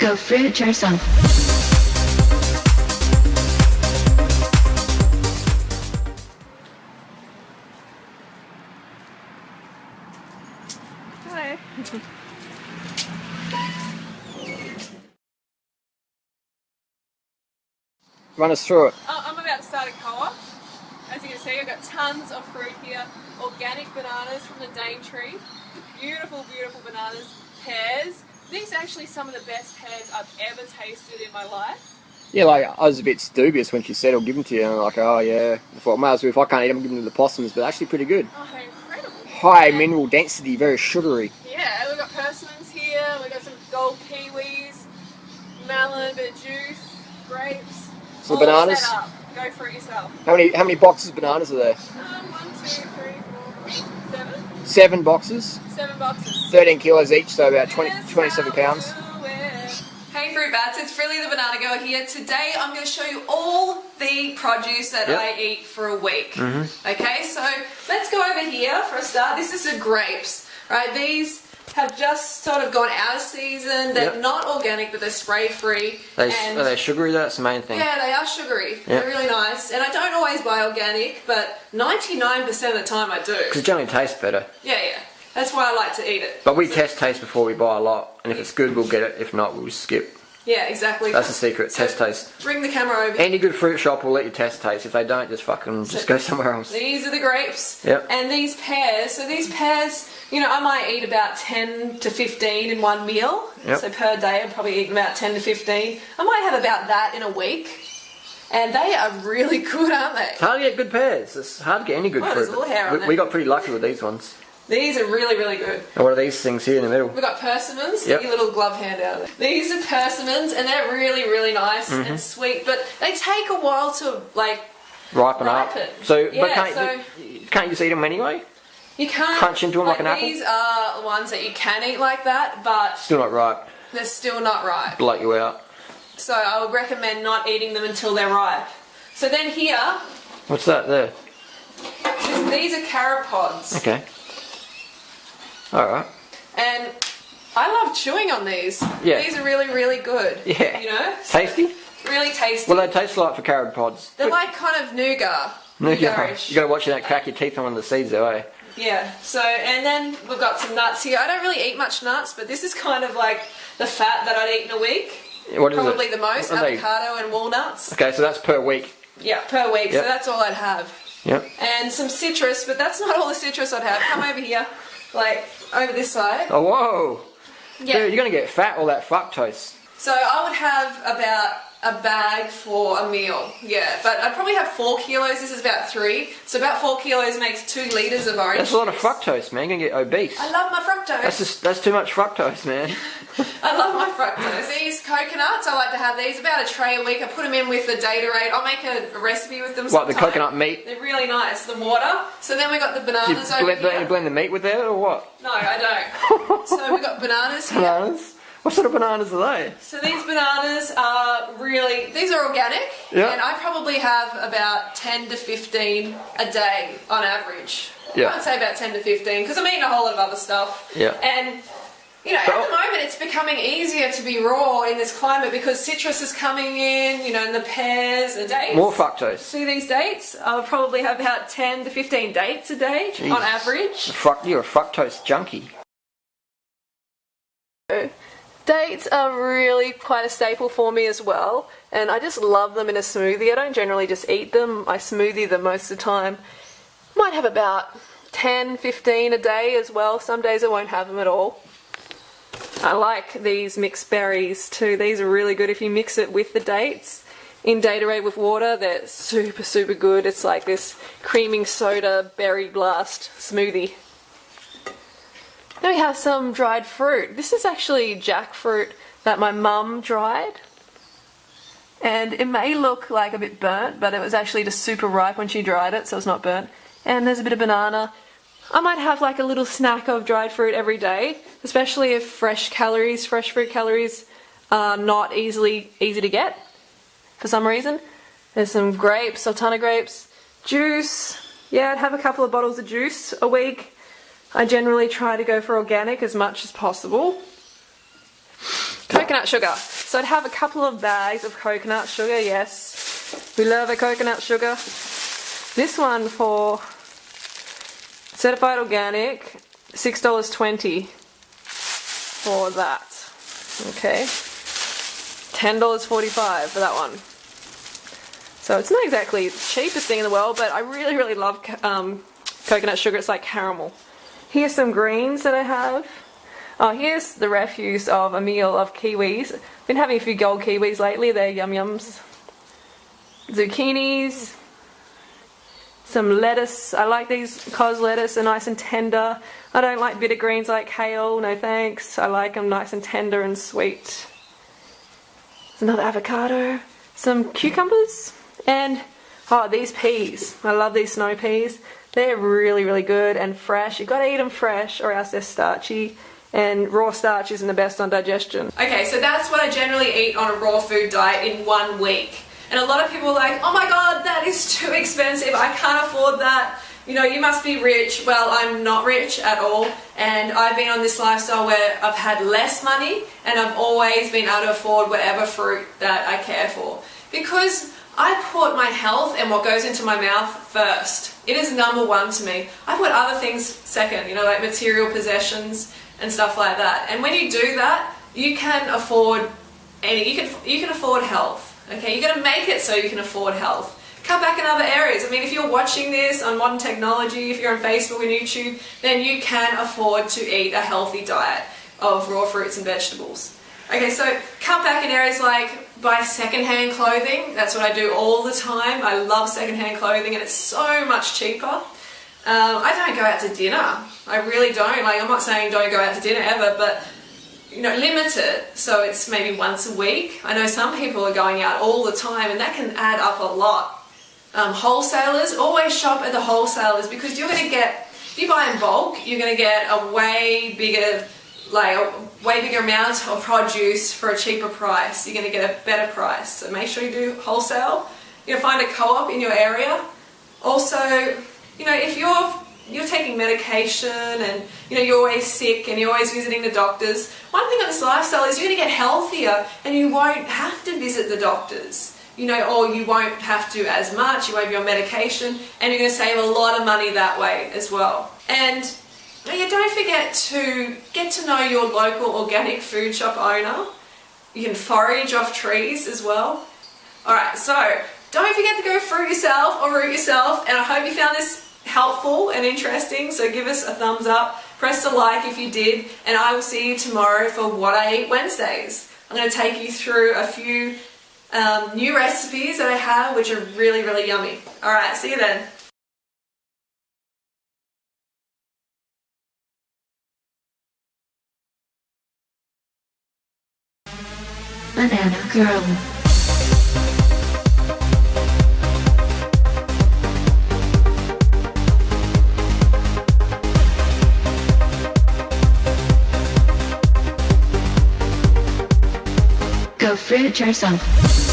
Go fruit yourself. Hi. Run us through it. I'm about to start a co-op. As you can see, I've got tons of fruit here. Organic bananas from the Daintree. Beautiful, beautiful bananas. Pears. These are actually some of the best pears I've ever tasted in my life. Yeah, like, I was a bit dubious when she said I'll give them to you, and I'm like, oh yeah. I thought, might as well, if I can't eat them, I'll give them to the possums, but actually pretty good. Oh, they're incredible. High mineral density, very sugary. Yeah, we've got persimmons here, we've got some gold kiwis, melon, bit of juice, grapes. So all bananas? set up. Go for it yourself. How many boxes of bananas are there? 1, 2, 3, 4, 5, 7. 7 boxes. 7 boxes. 13 kilos each, so about 27 pounds. Hey Fruit Bats, it's Frilly the Banana Girl here. Today I'm going to show you all the produce that I eat for a week. Okay, so let's go over here for a start. This is the grapes, right? These have just sort of gone out of season. They're not organic, but they're spray-free. Are they sugary? That's the main thing. Yeah, they are sugary. They're really nice. And I don't always buy organic, but 99% of the time I do. Because it generally tastes better. Yeah. That's why I like to eat it. But we test taste before we buy a lot, and if it's good, we'll get it. If not, we'll just skip. Yeah, exactly. That's the secret, test taste. Bring the camera over. Any good fruit shop will let you test taste. If they don't, just go somewhere else. These are the grapes. Yep. And these pears. So these pears, you know, I might eat about 10 to 15 in one meal. Yep. So per day, I'd probably eat about 10 to 15. I might have about that in a week. And they are really good, aren't they? It's hard to get good pears. It's hard to get any good fruit. There's a little hair on We got pretty lucky with these ones. These are really, really good. And what are these things here in the middle? We've got persimmons. Yep. Get your little glove hand out of there. These are persimmons, and they're really, really nice and sweet. But they take a while to, like, ripen up. So, Yeah, but can't you just eat them anyway? You can't crunch into them like an apple? These are the ones that you can eat like that, but Still not ripe. they're still not ripe. Bloat you out. So I would recommend not eating them until they're ripe. So then here, What's that there? these are carrot pods. Okay. Alright. And I love chewing on these. Yeah. These are really, really good. Yeah. You know? Tasty? Really tasty. What do they taste like for carrot pods? They're like kind of nougat. Nougat. You gotta watch that crack your teeth on one of the seeds though, eh? Yeah. So, and then we've got some nuts here. I don't really eat much nuts, but this is kind of like the fat that I'd eat in a week. What is Probably it? the most. What are they? Avocado and walnuts. Okay, so that's per week. Yeah, per week. Yep. So that's all I'd have. Yep. And some citrus, but that's not all the citrus I'd have. Come over here, like over this side. Oh, whoa! Yeah. Dude, you're gonna get fat, all that fructose. So I would have about a bag for a meal. Yeah, but I'd probably have 4 kilos. This is about 3. So about 4 kilos makes 2 litres of orange That's a lot of juice. fructose, man. You're gonna get obese. I love my fructose. That's too much fructose, man. I love my fructose. These coconuts, I like to have these about a tray a week. I put them in with the Datorade. I'll make a recipe with them What, the sometime. coconut meat? They're really nice. The water. So then we got the Do you bananas over here. blend the meat with that or what? No, I don't. So we got bananas here. Bananas? What sort of bananas are they? So these bananas are these are organic, Yeah. and I probably have about 10 to 15 a day on average. Yeah. I'd say about 10 to 15 because I'm eating a whole lot of other stuff. Yeah. And you know, at the moment it's becoming easier to be raw in this climate because citrus is coming in, you know, and the pears, the dates. More fructose. See these dates? I'll probably have about 10 to 15 dates a day on average. You're a fructose junkie. Dates are really quite a staple for me as well, and I just love them in a smoothie. I don't generally just eat them, I smoothie them most of the time. Might have about 10, 15 a day as well. Some days I won't have them at all. I like these mixed berries too. These are really good if you mix it with the dates. In Datorade with water, they're super, super good. It's like this creaming soda berry blast smoothie. Then we have some dried fruit. This is actually jackfruit that my mum dried. And it may look like a bit burnt, but it was actually just super ripe when she dried it, so it's not burnt. And there's a bit of banana. I might have like a little snack of dried fruit every day, especially if fresh fruit calories are not easy to get for some reason. There's some grapes, a ton of grapes. Juice. Yeah, I'd have a couple of bottles of juice a week. I generally try to go for organic as much as possible. Coconut sugar. So I'd have a couple of bags of coconut sugar, yes. We love a coconut sugar. This one for certified organic, $6.20 for that. Okay. $10.45 for that one. So it's not exactly the cheapest thing in the world, but I really, really love coconut sugar. It's like caramel. Here's some greens that I have. Oh, here's the refuse of a meal of kiwis. Been having a few gold kiwis lately. They're yum yums. Zucchinis. Some lettuce. I like these cos lettuce. They're nice and tender. I don't like bitter greens like kale. No thanks. I like them nice and tender and sweet. There's another avocado. Some cucumbers. And, oh, these peas. I love these snow peas. They're really, really good and fresh. You've got to eat them fresh or else they're starchy. And raw starch isn't the best on digestion. Okay, so that's what I generally eat on a raw food diet in 1 week. And a lot of people are like, oh my god, that is too expensive, I can't afford that. You know, you must be rich. Well, I'm not rich at all. And I've been on this lifestyle where I've had less money and I've always been able to afford whatever fruit that I care for. Because I put my health and what goes into my mouth first. It is number one to me. I put other things second, you know, like material possessions and stuff like that. And when you do that, you can afford you can afford health. Okay, you're gonna make it so you can afford health. Cut back in other areas. I mean, if you're watching this on modern technology, if you're on Facebook and YouTube, then you can afford to eat a healthy diet of raw fruits and vegetables. Okay, so cut back in areas like buy secondhand clothing. That's what I do all the time. I love secondhand clothing and it's so much cheaper. I don't go out to dinner. I really don't. Like, I'm not saying don't go out to dinner ever, but you know, limit it so it's maybe once a week. I know some people are going out all the time and that can add up a lot. Wholesalers, always shop at the wholesalers because you're going to get, if you buy in bulk, you're going to get a way bigger amount of produce for a cheaper price. You're going to get a better price. So make sure you do wholesale. You'll find a co-op in your area. Also, you know, if you're taking medication and you know you're always sick and you're always visiting the doctors, one thing on this lifestyle is you're going to get healthier and you won't have to visit the doctors, you know, or you won't have to as much. You won't be on medication and you're going to save a lot of money that way as well. And yeah, don't forget to get to know your local organic food shop owner. You can forage off trees as well. Alright, so don't forget to go fruit yourself or root yourself, and I hope you found this helpful and interesting, so give us a thumbs up, press the like if you did, and I will see you tomorrow for What I Eat Wednesdays. I'm going to take you through a few new recipes that I have which are really, really yummy. Alright, see you then. Banana Girl. Go fruit yourself.